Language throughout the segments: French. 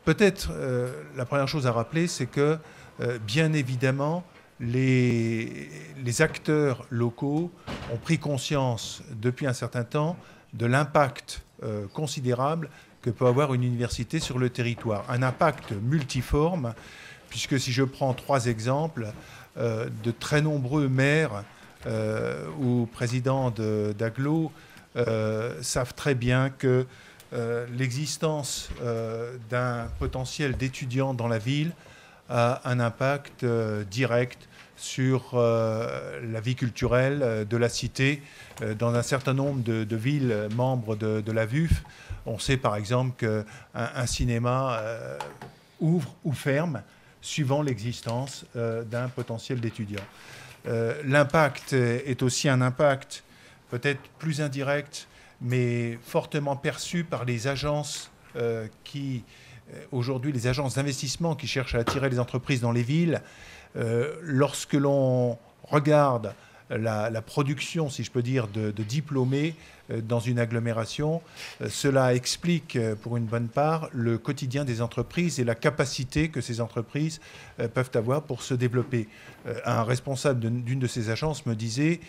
peut-être la première chose à rappeler, c'est que, bien évidemment, les acteurs locaux ont pris conscience depuis un certain temps de l'impact considérable que peut avoir une université sur le territoire. Un impact multiforme, puisque si je prends 3 exemples, de très nombreux maires ou présidents d'agglos savent très bien que l'existence d'un potentiel d'étudiants dans la ville a un impact direct sur la vie culturelle de la cité. Dans un certain nombre de villes membres de la VUF, on sait par exemple qu'un cinéma ouvre ou ferme suivant l'existence d'un potentiel d'étudiants. L'impact est aussi un impact peut-être plus indirect, mais fortement perçu par les agences aujourd'hui, les agences d'investissement qui cherchent à attirer les entreprises dans les villes. Lorsque l'on regarde la production, si je peux dire, de diplômés dans une agglomération, cela explique pour une bonne part le quotidien des entreprises et la capacité que ces entreprises peuvent avoir pour se développer. Un responsable d'une de ces agences me disait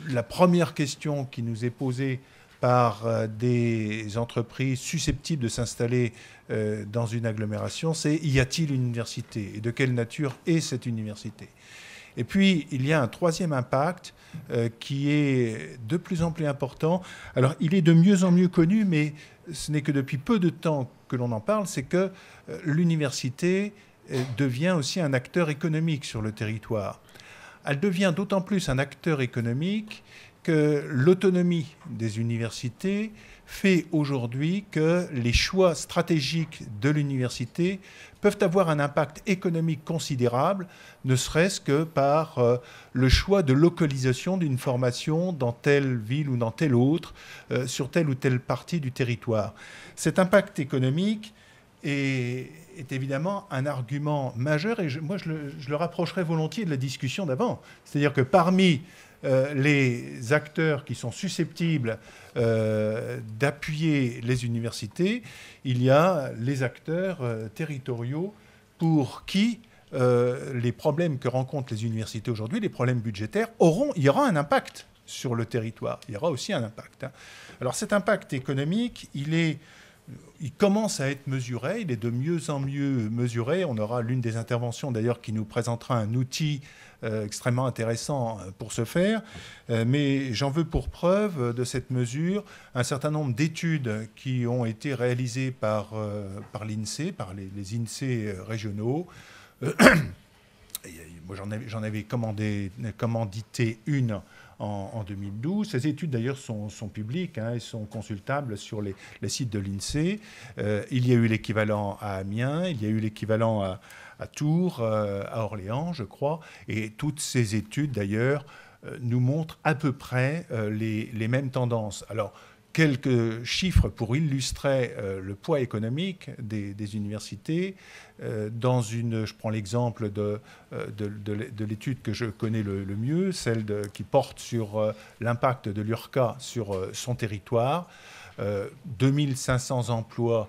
la première question qui nous est posée par des entreprises susceptibles de s'installer dans une agglomération, c'est y a-t-il une université et de quelle nature est cette université? Et puis, il y a un troisième impact qui est de plus en plus important. Alors, il est de mieux en mieux connu, mais ce n'est que depuis peu de temps que l'on en parle, c'est que l'université devient aussi un acteur économique sur le territoire. Elle devient d'autant plus un acteur économique que l'autonomie des universités fait aujourd'hui que les choix stratégiques de l'université peuvent avoir un impact économique considérable, ne serait-ce que par le choix de localisation d'une formation dans telle ville ou dans telle autre, sur telle ou telle partie du territoire. Cet impact économique est évidemment un argument majeur, et moi je le rapprocherai volontiers de la discussion d'avant. C'est-à-dire que parmi les acteurs qui sont susceptibles d'appuyer les universités, il y a les acteurs territoriaux pour qui les problèmes que rencontrent les universités aujourd'hui, les problèmes budgétaires, il y aura un impact sur le territoire. Il y aura aussi un impact. Alors cet impact économique, il commence à être mesuré, il est de mieux en mieux mesuré. On aura l'une des interventions d'ailleurs qui nous présentera un outil extrêmement intéressant pour ce faire. Mais j'en veux pour preuve de cette mesure un certain nombre d'études qui ont été réalisées par l'INSEE, par les INSEE régionaux. Moi, j'en avais commandité une en 2012. Ces études, d'ailleurs, sont publiques et sont consultables sur les sites de l'INSEE. Il y a eu l'équivalent à Amiens, il y a eu l'équivalent à Tours, à Orléans, je crois. Et toutes ces études, d'ailleurs, nous montrent à peu près les mêmes tendances. Alors, quelques chiffres pour illustrer le poids économique des universités. Je prends l'exemple de l'étude que je connais le mieux, celle qui porte sur l'impact de l'URCA sur son territoire. 2500 emplois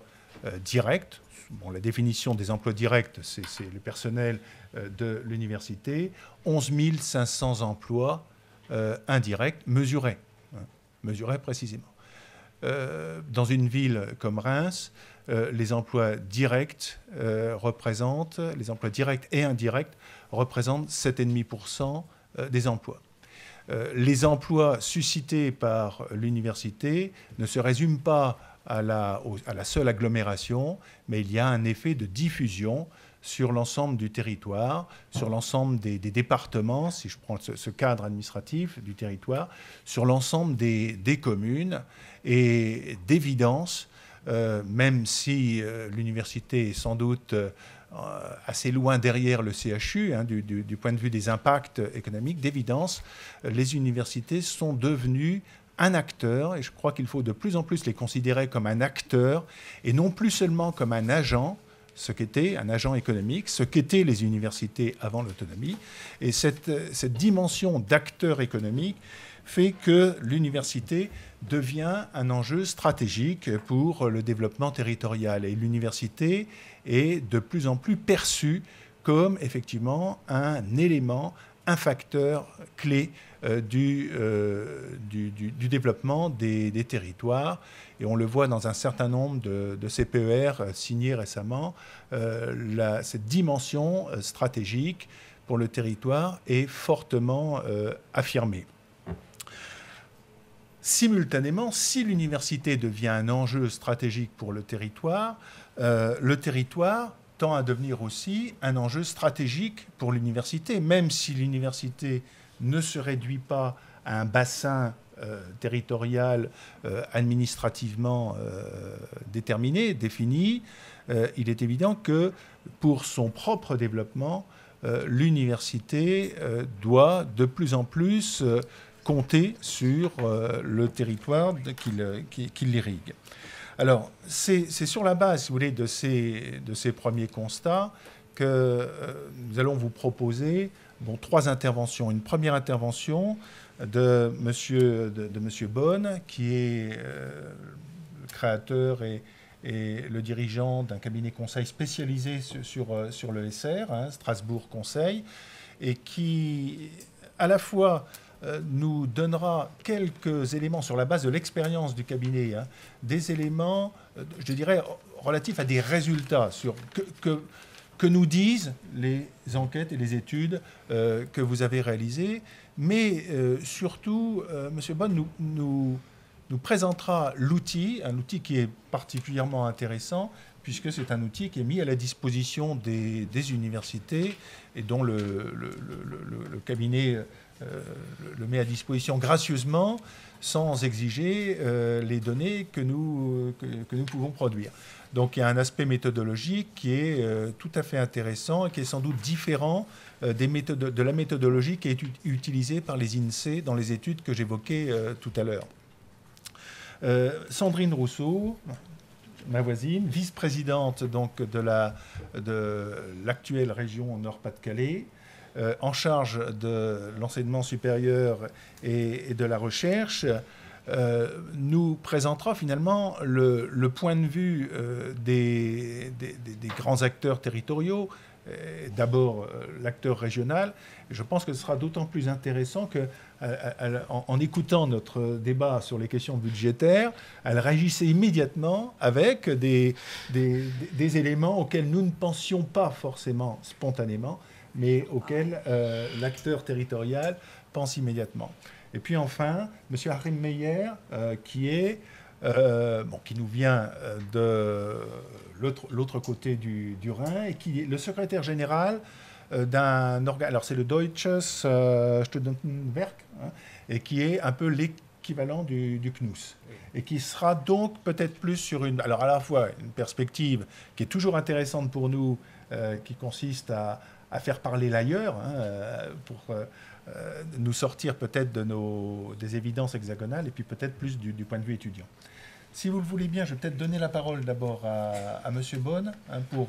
directs. Bon, la définition des emplois directs, c'est le personnel de l'université. 11 500 emplois indirects, mesurés précisément. Dans une ville comme Reims, les emplois directs les emplois directs et indirects représentent 7,5% des emplois. Les emplois suscités par l'université ne se résument pas à la seule agglomération, mais il y a un effet de diffusion sur l'ensemble du territoire, sur l'ensemble des départements, si je prends ce cadre administratif du territoire, sur l'ensemble des communes. Et d'évidence, même si l'université est sans doute assez loin derrière le CHU, du point de vue des impacts économiques, d'évidence, les universités sont devenues un acteur, et je crois qu'il faut de plus en plus les considérer comme un acteur, et non plus seulement comme un agent, ce qu'était un agent économique, ce qu'étaient les universités avant l'autonomie. Et cette dimension d'acteur économique fait que l'université devient un enjeu stratégique pour le développement territorial. Et l'université est de plus en plus perçue comme effectivement un élément, un facteur clé du développement des territoires. Et on le voit dans un certain nombre de CPER signés récemment, cette dimension stratégique pour le territoire est fortement affirmée. Simultanément, si l'université devient un enjeu stratégique pour le territoire tend à devenir aussi un enjeu stratégique pour l'université, même si l'université ne se réduit pas à un bassin territorial administrativement déterminé, défini. Il est évident que pour son propre développement, l'université doit de plus en plus compter sur le territoire qui l'irrigue. Alors, c'est sur la base, si vous voulez, de ces premiers constats que nous allons vous proposer trois interventions. Une première intervention de Monsieur Bonne, qui est le créateur et le dirigeant d'un cabinet conseil spécialisé sur le SR, Strasbourg Conseil, et qui, à la fois, nous donnera quelques éléments sur la base de l'expérience du cabinet, des éléments, je dirais, relatifs à des résultats que nous disent les enquêtes et les études que vous avez réalisées. Mais surtout, M. Bonne nous présentera l'outil, un outil qui est particulièrement intéressant, puisque c'est un outil qui est mis à la disposition des universités et dont le cabinet le met à disposition gracieusement, sans exiger les données que nous pouvons produire. Donc il y a un aspect méthodologique qui est tout à fait intéressant et qui est sans doute différent de la méthodologie qui est utilisée par les INSEE dans les études que j'évoquais tout à l'heure. Sandrine Rousseau, ma voisine, vice-présidente donc de l'actuelle région Nord-Pas-de-Calais, en charge de l'enseignement supérieur et de la recherche, nous présentera finalement le point de vue des grands acteurs territoriaux, d'abord l'acteur régional. Je pense que ce sera d'autant plus intéressant qu'en écoutant notre débat sur les questions budgétaires, elle réagissait immédiatement avec des éléments auxquels nous ne pensions pas forcément spontanément, mais auquel l'acteur territorial pense immédiatement. Et puis enfin, M. Achim Meyer, qui nous vient de l'autre côté du Rhin, et qui est le secrétaire général d'un organe, alors c'est le Deutsches Studentenwerk, et qui est un peu l'équivalent du CNUS, et qui sera donc peut-être plus sur alors à la fois une perspective qui est toujours intéressante pour nous, qui consiste à faire parler l'ailleurs, pour nous sortir peut-être des évidences hexagonales, et puis peut-être plus du point de vue étudiant. Si vous le voulez bien, je vais peut-être donner la parole d'abord à M. Bonne, pour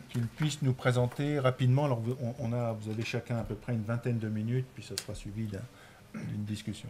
qu'il puisse nous présenter rapidement. Alors vous avez chacun à peu près une vingtaine de minutes, puis ça sera suivi d'une discussion.